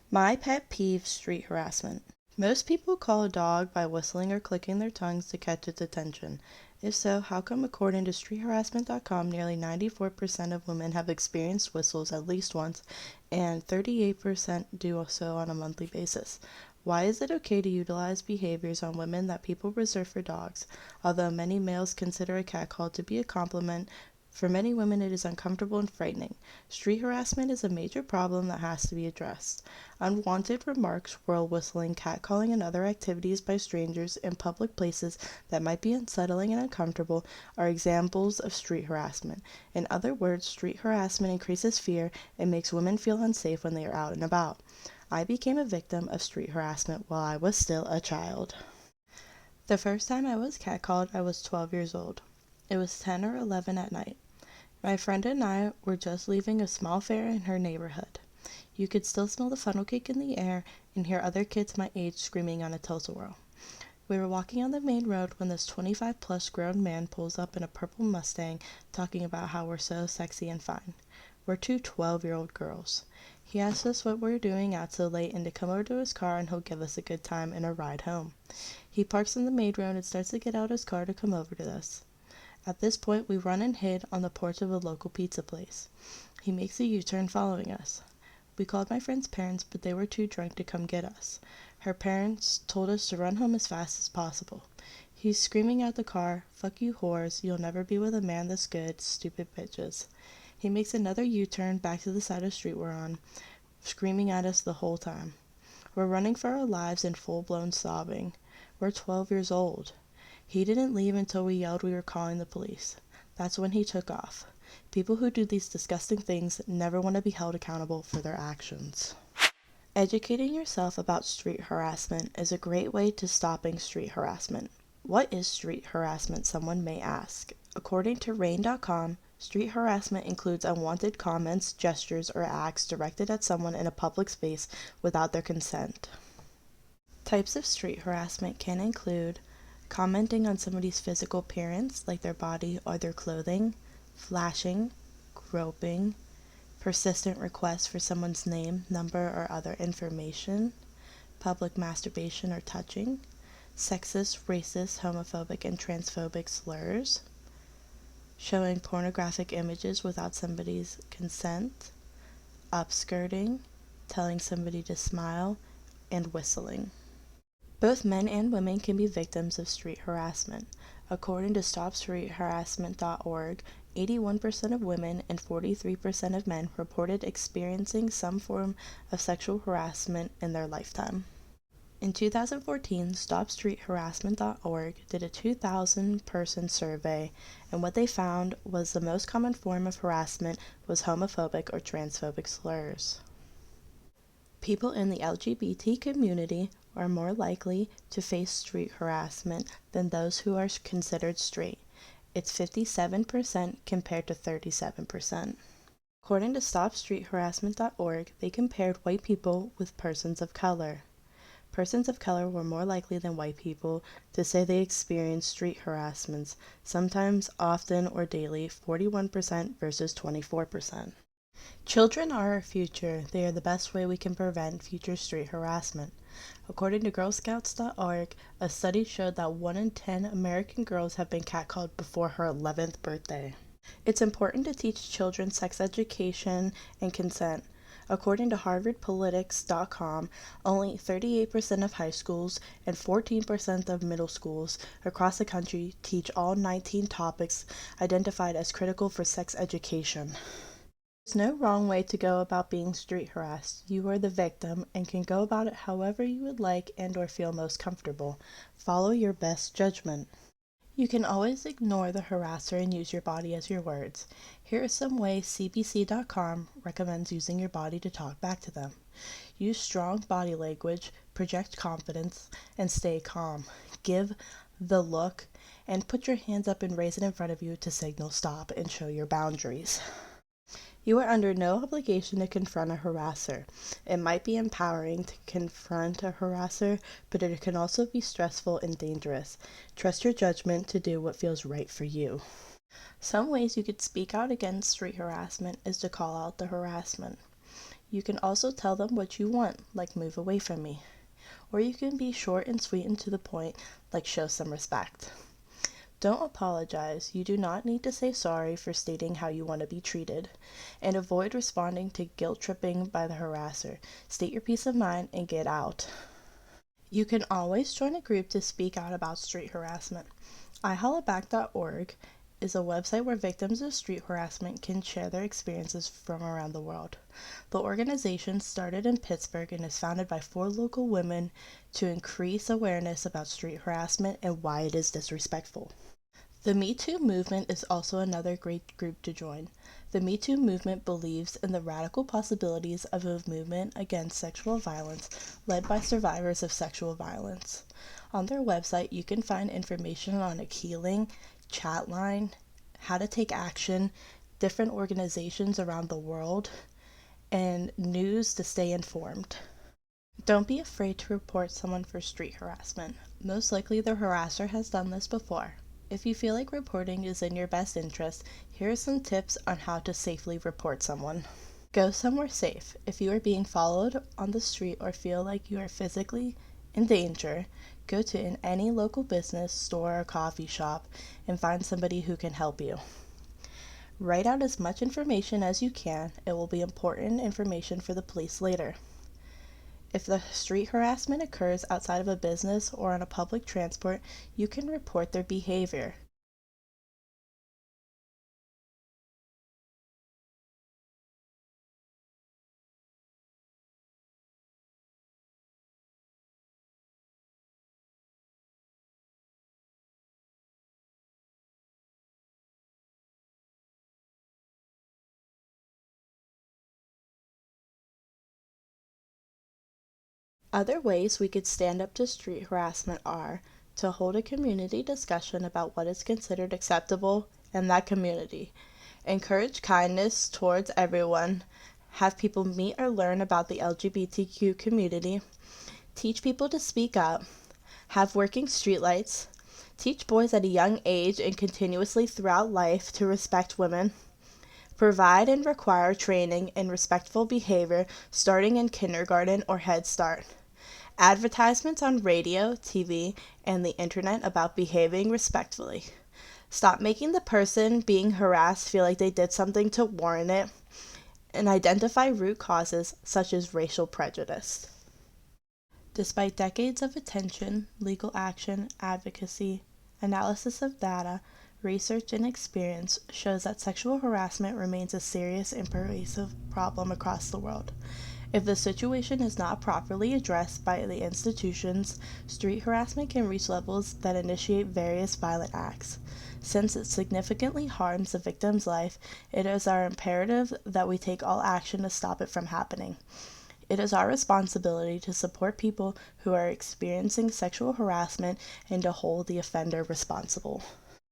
My pet peeve: street harassment. Most people call a dog by whistling or clicking their tongues to catch its attention. If so, how come according to streetharassment.com nearly 94% of women have experienced whistles at least once and 38% do so on a monthly basis? Why is it okay to utilize behaviors on women that people reserve for dogs? Although many males consider a catcall to be a compliment, for many women it is uncomfortable and frightening. Street harassment is a major problem that has to be addressed. Unwanted remarks, world whistling, catcalling, and other activities by strangers in public places that might be unsettling and uncomfortable are examples of street harassment. In other words, street harassment increases fear and makes women feel unsafe when they are out and about. I became a victim of street harassment while I was still a child. The first time I was catcalled, I was 12 years old. It was 10 or 11 at night. My friend and I were just leaving a small fair in her neighborhood. You could still smell the funnel cake in the air and hear other kids my age screaming on a tilt-a-whirl. We were walking on the main road when this 25-plus grown man pulls up in a purple Mustang talking about how we're so sexy and fine. We're two 12-year-old girls. He asks us what we're doing out so late and to come over to his car and he'll give us a good time and a ride home. He parks in the main road and starts to get out his car to come over to us. At this point, we run and hid on the porch of a local pizza place. He makes a U-turn following us. We called my friend's parents, but they were too drunk to come get us. Her parents told us to run home as fast as possible. He's screaming out the car, "Fuck you whores, you'll never be with a man this good, stupid bitches." He makes another U-turn back to the side of the street we're on, screaming at us the whole time. We're running for our lives and full-blown sobbing. We're 12 years old. He didn't leave until we yelled we were calling the police. That's when he took off. People who do these disgusting things never want to be held accountable for their actions. Educating yourself about street harassment is a great way to stopping street harassment. What is street harassment, someone may ask? According to rain.com, street harassment includes unwanted comments, gestures, or acts directed at someone in a public space without their consent. Types of street harassment can include commenting on somebody's physical appearance, like their body or their clothing, flashing, groping, persistent requests for someone's name, number, or other information, public masturbation or touching, sexist, racist, homophobic, and transphobic slurs, showing pornographic images without somebody's consent, upskirting, telling somebody to smile, and whistling. Both men and women can be victims of street harassment. According to StopStreetHarassment.org, 81% of women and 43% of men reported experiencing some form of sexual harassment in their lifetime. In 2014, StopStreetHarassment.org did a 2,000-person survey, and what they found was the most common form of harassment was homophobic or transphobic slurs. People in the LGBT community are more likely to face street harassment than those who are considered straight. It's 57% compared to 37%. According to StopStreetHarassment.org, they compared white people with persons of color. Persons of color were more likely than white people to say they experienced street harassments, sometimes, often, or daily, 41% versus 24%. Children are our future. They are the best way we can prevent future street harassment. According to girlscouts.org, a study showed that 1 in 10 American girls have been catcalled before her 11th birthday. It's important to teach children sex education and consent. According to HarvardPolitics.com, only 38% of high schools and 14% of middle schools across the country teach all 19 topics identified as critical for sex education. There's no wrong way to go about being street harassed. You are the victim and can go about it however you would like and or feel most comfortable. Follow your best judgment. You can always ignore the harasser and use your body as your words. Here are some ways CBC.com recommends using your body to talk back to them. Use strong body language, project confidence, and stay calm. Give the look, and put your hands up and raise it in front of you to signal stop and show your boundaries. You are under no obligation to confront a harasser. It might be empowering to confront a harasser, but it can also be stressful and dangerous. Trust your judgment to do what feels right for you. Some ways you could speak out against street harassment is to call out the harassment. You can also tell them what you want, like move away from me. Or you can be short and sweet and to the point, like show some respect. Don't apologize. You do not need to say sorry for stating how you want to be treated. And avoid responding to guilt tripping by the harasser. State your peace of mind and get out. You can always join a group to speak out about street harassment. ihollaback.org is a website where victims of street harassment can share their experiences from around the world. The organization started in Pittsburgh and is founded by 4 local women to increase awareness about street harassment and why it is disrespectful. The Me Too movement is also another great group to join. The Me Too movement believes in the radical possibilities of a movement against sexual violence led by survivors of sexual violence. On their website, you can find information on a healing, chat line, how to take action, different organizations around the world, and news to stay informed. Don't be afraid to report someone for street harassment. Most likely the harasser has done this before. If you feel like reporting is in your best interest, here are some tips on how to safely report someone. Go somewhere safe. If you are being followed on the street or feel like you are physically in danger, go to any local business, store, or coffee shop and find somebody who can help you. Write out as much information as you can. It will be important information for the police later. If the street harassment occurs outside of a business or on a public transport, you can report their behavior. Other ways we could stand up to street harassment are to hold a community discussion about what is considered acceptable in that community, encourage kindness towards everyone, have people meet or learn about the LGBTQ community, teach people to speak up, have working streetlights, teach boys at a young age and continuously throughout life to respect women, provide and require training in respectful behavior starting in kindergarten or Head Start. Advertisements on radio, TV, and the internet about behaving respectfully. Stop making the person being harassed feel like they did something to warrant it, and identify root causes such as racial prejudice. Despite decades of attention, legal action, advocacy, analysis of data, research, and experience shows that sexual harassment remains a serious and pervasive problem across the world. If the situation is not properly addressed by the institutions, street harassment can reach levels that initiate various violent acts. Since it significantly harms the victim's life, it is our imperative that we take all action to stop it from happening. It is our responsibility to support people who are experiencing sexual harassment and to hold the offender responsible.